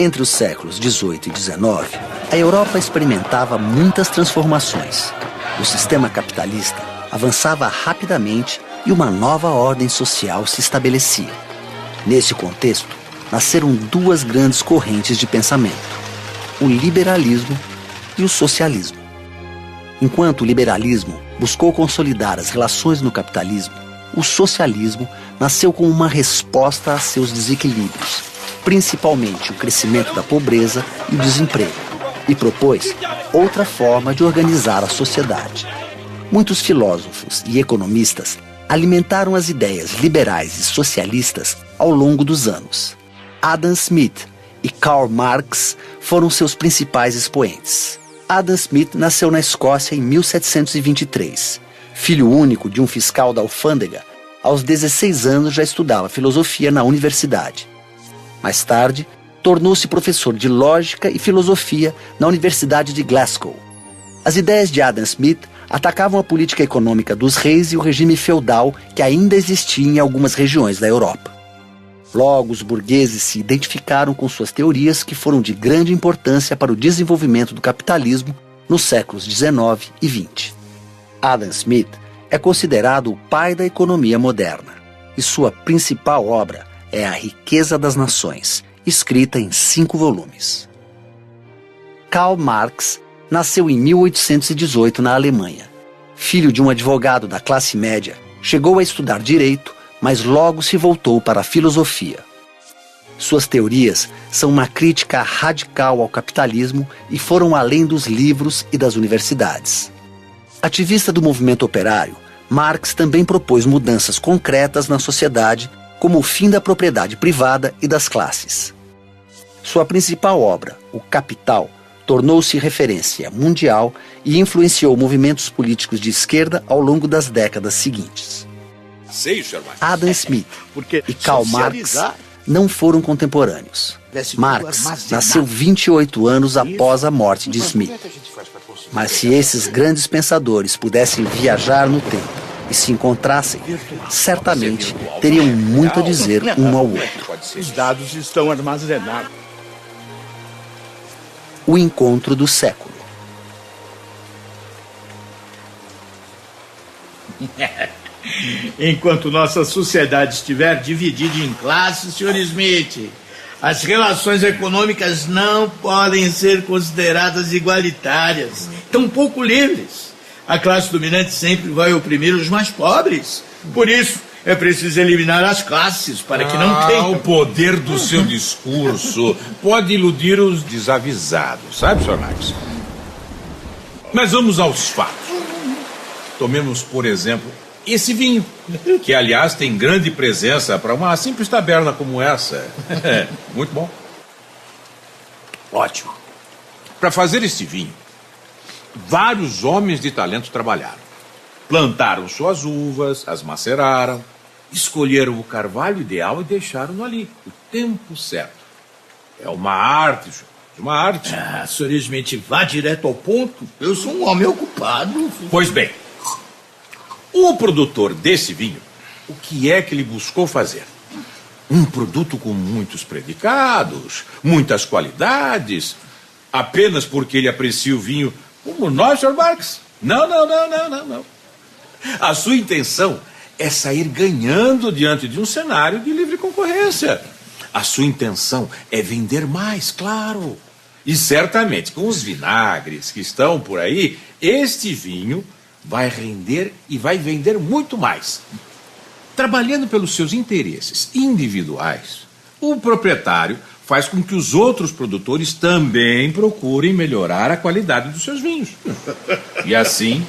Entre os séculos XVIII e XIX, a Europa experimentava muitas transformações. O sistema capitalista avançava rapidamente e uma nova ordem social se estabelecia. Nesse contexto, nasceram duas grandes correntes de pensamento: o liberalismo e o socialismo. Enquanto o liberalismo buscou consolidar as relações no capitalismo, o socialismo nasceu como uma resposta a seus desequilíbrios, principalmente o crescimento da pobreza e o desemprego, e propôs outra forma de organizar a sociedade. Muitos filósofos e economistas alimentaram as ideias liberais e socialistas ao longo dos anos. Adam Smith e Karl Marx foram seus principais expoentes. Adam Smith nasceu na Escócia em 1723. Filho único de um fiscal da alfândega, aos 16 anos já estudava filosofia na universidade. Mais tarde, tornou-se professor de lógica e filosofia na Universidade de Glasgow. As ideias de Adam Smith atacavam a política econômica dos reis e o regime feudal que ainda existia em algumas regiões da Europa. Logo, os burgueses se identificaram com suas teorias, que foram de grande importância para o desenvolvimento do capitalismo nos séculos XIX e XX. Adam Smith é considerado o pai da economia moderna, e sua principal obra é A Riqueza das Nações, escrita em 5 volumes. Karl Marx nasceu em 1818 na Alemanha. Filho de um advogado da classe média, chegou a estudar direito, mas logo se voltou para a filosofia. Suas teorias são uma crítica radical ao capitalismo e foram além dos livros e das universidades. Ativista do movimento operário, Marx também propôs mudanças concretas na sociedade, como o fim da propriedade privada e das classes. Sua principal obra, O Capital, tornou-se referência mundial e influenciou movimentos políticos de esquerda ao longo das décadas seguintes. Adam Smith e Karl Marx não foram contemporâneos. Marx nasceu 28 anos após a morte de Smith. Mas se esses grandes pensadores pudessem viajar no tempo e se encontrassem, certamente teriam muito a dizer um ao outro. Os dados estão armazenados. O encontro do século. Enquanto nossa sociedade estiver dividida em classes, Sr. Smith, as relações econômicas não podem ser consideradas igualitárias, tampouco livres. A classe dominante sempre vai oprimir os mais pobres. Por isso, é preciso eliminar as classes para que não tenham... O poder do seu discurso pode iludir os desavisados, sabe, Sr. Marx? Mas vamos aos fatos. Tomemos, por exemplo, esse vinho, que, aliás, tem grande presença para uma simples taberna como essa. Muito bom. Ótimo. Para fazer este vinho, vários homens de talento trabalharam. Plantaram suas uvas, as maceraram, escolheram o carvalho ideal e deixaram-no ali, o tempo certo. É uma arte, senhor. Uma arte. Sr. Smith, vá direto ao ponto. Eu sou um homem ocupado. Pois bem, o produtor desse vinho, o que é que ele buscou fazer? Um produto com muitos predicados, muitas qualidades, apenas porque ele aprecia o vinho como nós, Sr. Marx? Não. A sua intenção é sair ganhando diante de um cenário de livre concorrência. A sua intenção é vender mais, claro. E certamente, com os vinagres que estão por aí, este vinho vai render e vai vender muito mais. Trabalhando pelos seus interesses individuais, o proprietário faz com que os outros produtores também procurem melhorar a qualidade dos seus vinhos. E assim,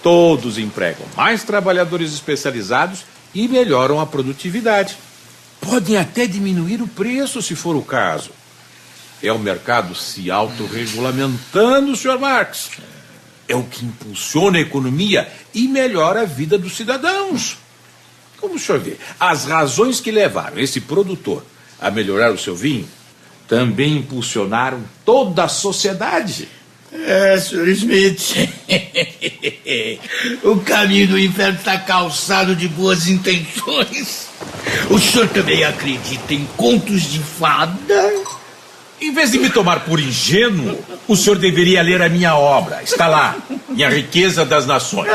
todos empregam mais trabalhadores especializados e melhoram a produtividade. Podem até diminuir o preço, se for o caso. É o mercado se autorregulamentando, Sr. Marx. É o que impulsiona a economia e melhora a vida dos cidadãos. Como o senhor vê, as razões que levaram esse produtor a melhorar o seu vinho também impulsionaram toda a sociedade. Sr. Smith, o caminho do inferno está calçado de boas intenções. O senhor também acredita em contos de fada? Em vez de me tomar por ingênuo, o senhor deveria ler a minha obra. Está lá, Minha Riqueza das Nações.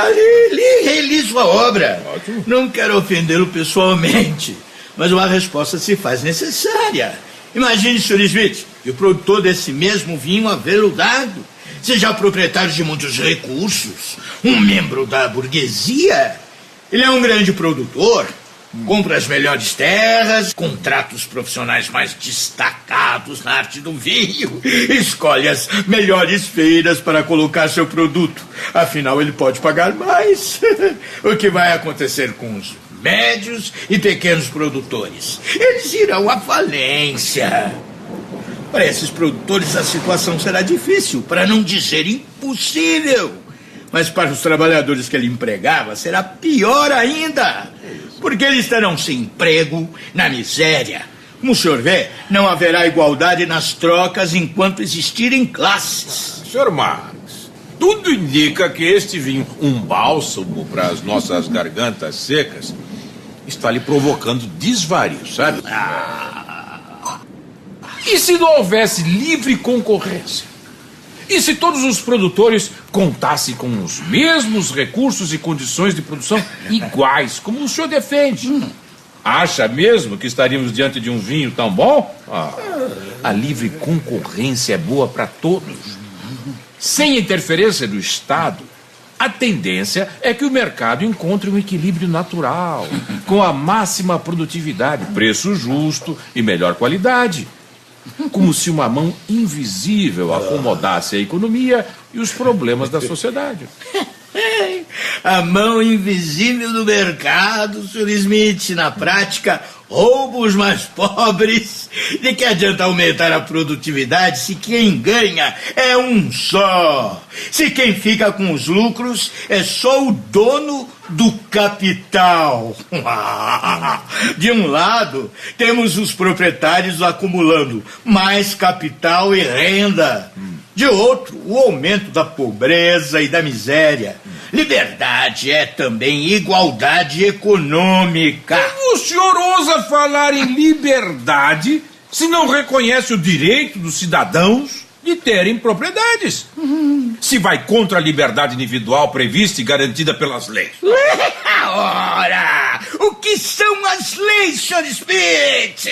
Li sua obra. Ótimo. Não quero ofendê-lo pessoalmente, mas uma resposta se faz necessária. Imagine, Sr. Smith, que o produtor desse mesmo vinho aveludado seja proprietário de muitos recursos, um membro da burguesia. Ele é um grande produtor, compra as melhores terras, contrata os profissionais mais destacados na arte do vinho, escolhe as melhores feiras para colocar seu produto. Afinal, ele pode pagar mais. O que vai acontecer com os médios e pequenos produtores? Eles irão à falência. Para esses produtores a situação será difícil, para não dizer impossível. Mas para os trabalhadores que ele empregava será pior ainda, porque eles estarão sem emprego, na miséria. Como o senhor vê, não haverá igualdade nas trocas enquanto existirem classes. Sr. Marx, tudo indica que este vinho, um bálsamo para as nossas gargantas secas, está lhe provocando desvario, sabe? E se não houvesse livre concorrência? E se todos os produtores contassem com os mesmos recursos e condições de produção iguais, como o senhor defende? Acha mesmo que estaríamos diante de um vinho tão bom? A livre concorrência é boa para todos. Sem interferência do Estado, a tendência é que o mercado encontre um equilíbrio natural, com a máxima produtividade, preço justo e melhor qualidade. Como se uma mão invisível acomodasse a economia e os problemas da sociedade. A mão invisível do mercado, Sr. Smith, na prática, rouba os mais pobres. De que adianta aumentar a produtividade se quem ganha é um só? Se quem fica com os lucros é só o dono do capital. De um lado, temos os proprietários acumulando mais capital e renda. De outro, o aumento da pobreza e da miséria. Liberdade é também igualdade econômica. Como o senhor ousa falar em liberdade se não reconhece o direito dos cidadãos de terem propriedades? Se vai contra a liberdade individual prevista e garantida pelas leis. Ora, o que são as leis, Sr. Smith?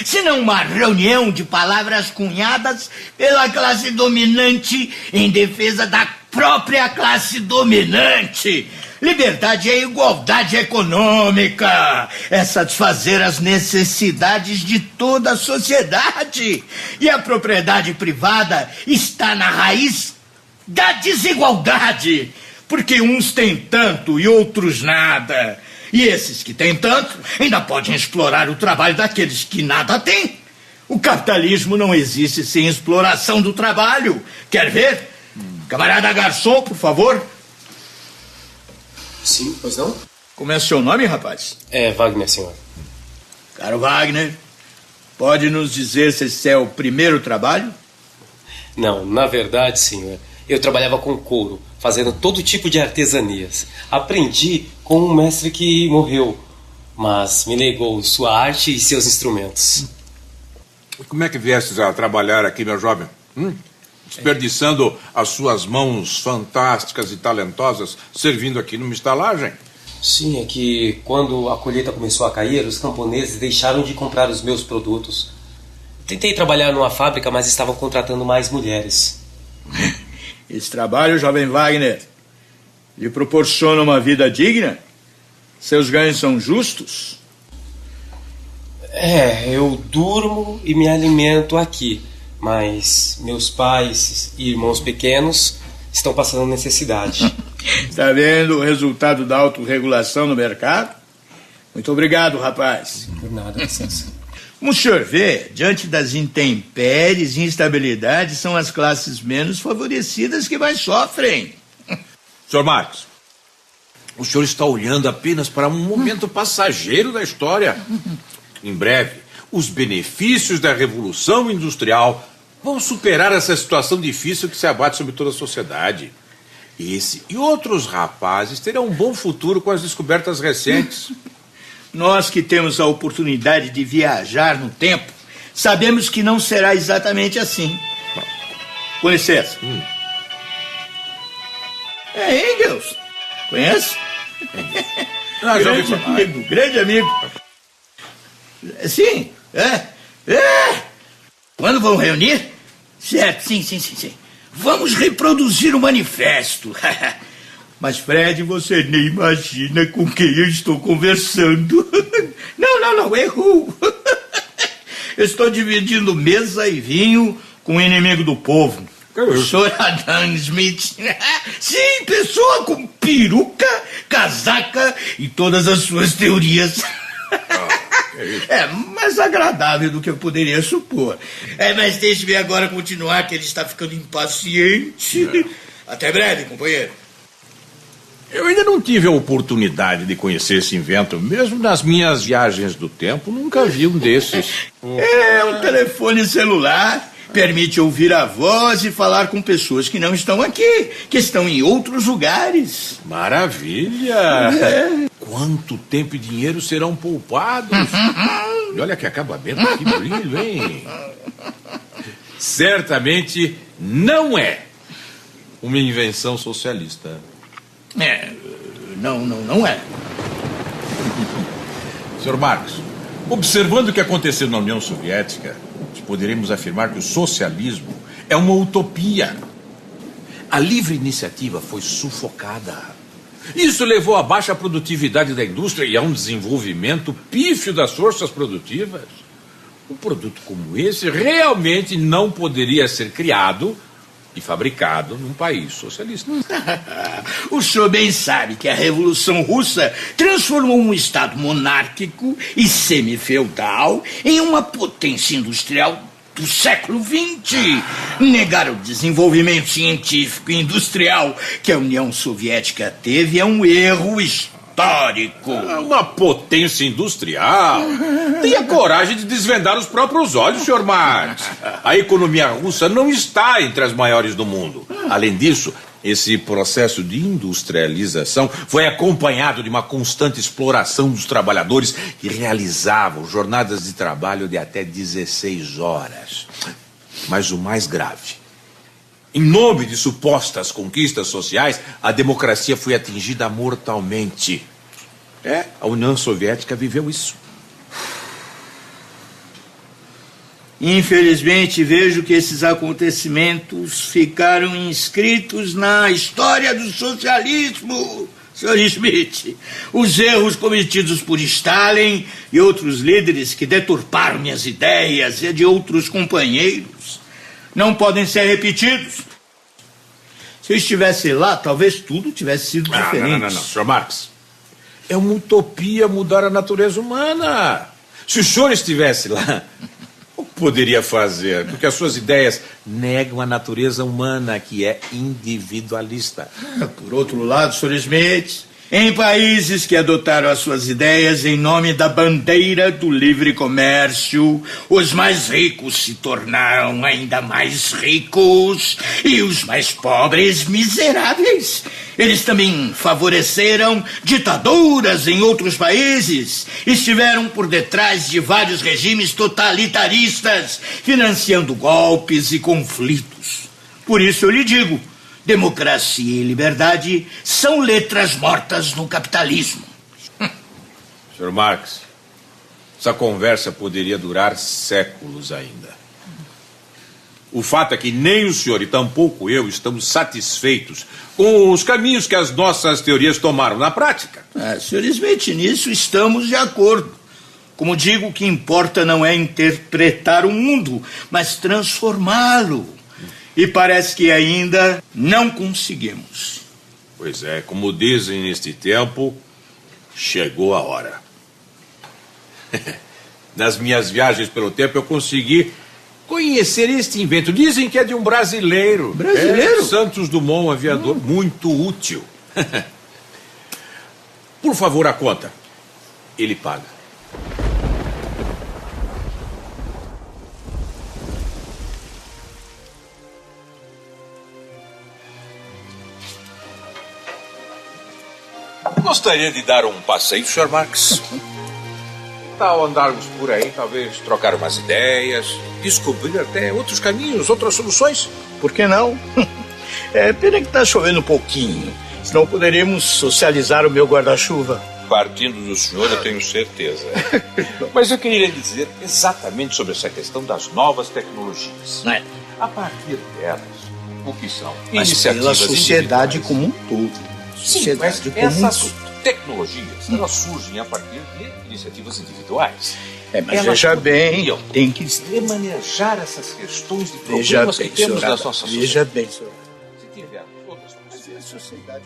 Se não uma reunião de palavras cunhadas pela classe dominante em defesa da própria classe dominante. Liberdade é igualdade econômica, é satisfazer as necessidades de toda a sociedade. E a propriedade privada está na raiz da desigualdade, porque uns têm tanto e outros nada. E esses que têm tanto ainda podem explorar o trabalho daqueles que nada têm. O capitalismo não existe sem exploração do trabalho. Quer ver? Camarada garçom, por favor. Sim, pois não? Como é seu nome, rapaz? É Wagner, senhor. Caro Wagner, pode nos dizer se esse é o primeiro trabalho? Não, na verdade, senhor, eu trabalhava com couro, fazendo todo tipo de artesanias. Aprendi com um mestre que morreu, mas me legou sua arte e seus instrumentos. Como é que viestes a trabalhar aqui, meu jovem? Desperdiçando as suas mãos fantásticas e talentosas servindo aqui numa estalagem? Sim, é que quando a colheita começou a cair, os camponeses deixaram de comprar os meus produtos. Tentei trabalhar numa fábrica, mas estavam contratando mais mulheres. Esse trabalho, jovem Wagner, lhe proporciona uma vida digna? Seus ganhos são justos? Eu durmo e me alimento aqui. Mas meus pais e irmãos pequenos estão passando necessidade. Está vendo o resultado da autorregulação no mercado? Muito obrigado, rapaz. Por nada, licença. Como o senhor vê, diante das intempéries e instabilidades, são as classes menos favorecidas que mais sofrem. Sr. Marx, o senhor está olhando apenas para um momento passageiro da história. Em breve, os benefícios da Revolução Industrial vão superar essa situação difícil que se abate sobre toda a sociedade. Esse e outros rapazes terão um bom futuro com as descobertas recentes. Nós que temos a oportunidade de viajar no tempo, sabemos que não será exatamente assim. Com licença. É Engels. Conhece? Já ouvi falar. Grande amigo. Sim, Quando vão reunir? Certo, sim. Vamos reproduzir o manifesto. Mas, Fred, você nem imagina com quem eu estou conversando. Não, errou. Eu estou dividindo mesa e vinho com o inimigo do povo. O senhor Adam Smith. Sim, pessoa com peruca, casaca e todas as suas teorias. É mais agradável do que eu poderia supor. Mas deixe-me agora continuar, que ele está ficando impaciente. Até breve, companheiro. Eu ainda não tive a oportunidade de conhecer esse invento. Mesmo nas minhas viagens do tempo, nunca vi um desses. O telefone celular permite ouvir a voz e falar com pessoas que não estão aqui, que estão em outros lugares. Maravilha! Quanto tempo e dinheiro serão poupados? E olha que acabamento, que brilho, hein? Certamente não é uma invenção socialista. Não é. Sr. Marx, observando o que aconteceu na União Soviética, poderemos afirmar que o socialismo é uma utopia. A livre iniciativa foi sufocada. Isso levou à baixa produtividade da indústria e a um desenvolvimento pífio das forças produtivas. Um produto como esse realmente não poderia ser criado e fabricado num país socialista. O senhor bem sabe que a Revolução Russa transformou um Estado monárquico e semifeudal em uma potência industrial do século XX. Negar o desenvolvimento científico e industrial que a União Soviética teve é um erro histórico. Uma potência industrial? Tenha coragem de desvendar os próprios olhos, Sr. Marx. A economia russa não está entre as maiores do mundo. Além disso, esse processo de industrialização foi acompanhado de uma constante exploração dos trabalhadores que realizavam jornadas de trabalho de até 16 horas. Mas o mais grave, em nome de supostas conquistas sociais, a democracia foi atingida mortalmente. A União Soviética viveu isso. Infelizmente, vejo que esses acontecimentos ficaram inscritos na história do socialismo, Sr. Smith. Os erros cometidos por Stalin e outros líderes que deturparam minhas ideias e de outros companheiros não podem ser repetidos. Se eu estivesse lá, talvez tudo tivesse sido diferente. Não, Sr. Marx. É uma utopia mudar a natureza humana. Se o senhor estivesse lá, o que poderia fazer? Porque as suas ideias negam a natureza humana, que é individualista. Por outro lado, Sr. Smith, em países que adotaram as suas ideias em nome da bandeira do livre comércio, os mais ricos se tornaram ainda mais ricos e os mais pobres miseráveis. Eles também favoreceram ditaduras em outros países, estiveram por detrás de vários regimes totalitaristas, financiando golpes e conflitos. Por isso eu lhe digo, democracia e liberdade são letras mortas no capitalismo. Sr. Marx, essa conversa poderia durar séculos ainda. O fato é que nem o senhor e tampouco eu estamos satisfeitos com os caminhos que as nossas teorias tomaram na prática. Sr. Smith, nisso estamos de acordo. Como digo, o que importa não é interpretar o mundo, mas transformá-lo. E parece que ainda não conseguimos. Pois é, como dizem neste tempo, chegou a hora. Nas minhas viagens pelo tempo eu consegui conhecer este invento. Dizem que é de um brasileiro. Brasileiro? Santos Dumont, um aviador muito útil. Por favor, a conta. Ele paga. Gostaria de dar um passeio, Sr. Marx? tal andarmos por aí, talvez trocar umas ideias, descobrir até outros caminhos, outras soluções? Por que não? É pena que está chovendo um pouquinho. Senão poderíamos socializar o meu guarda-chuva. Partindo do senhor, eu tenho certeza. Mas eu queria dizer exatamente sobre essa questão das novas tecnologias. Não é? A partir delas, o que são? Mas Iniciativas pela sociedade individuais. como um todo. Sim, mas Sociedade como um essas todo. tecnologias, elas surgem a partir de iniciativas individuais. Mas Elas veja bem, poderiam tem que... remanejar essas questões de Veja problemas bem, que temos senhor na Adalto, nossa sociedade. veja bem, senhor. Se tivermos outras Mas é a sociedade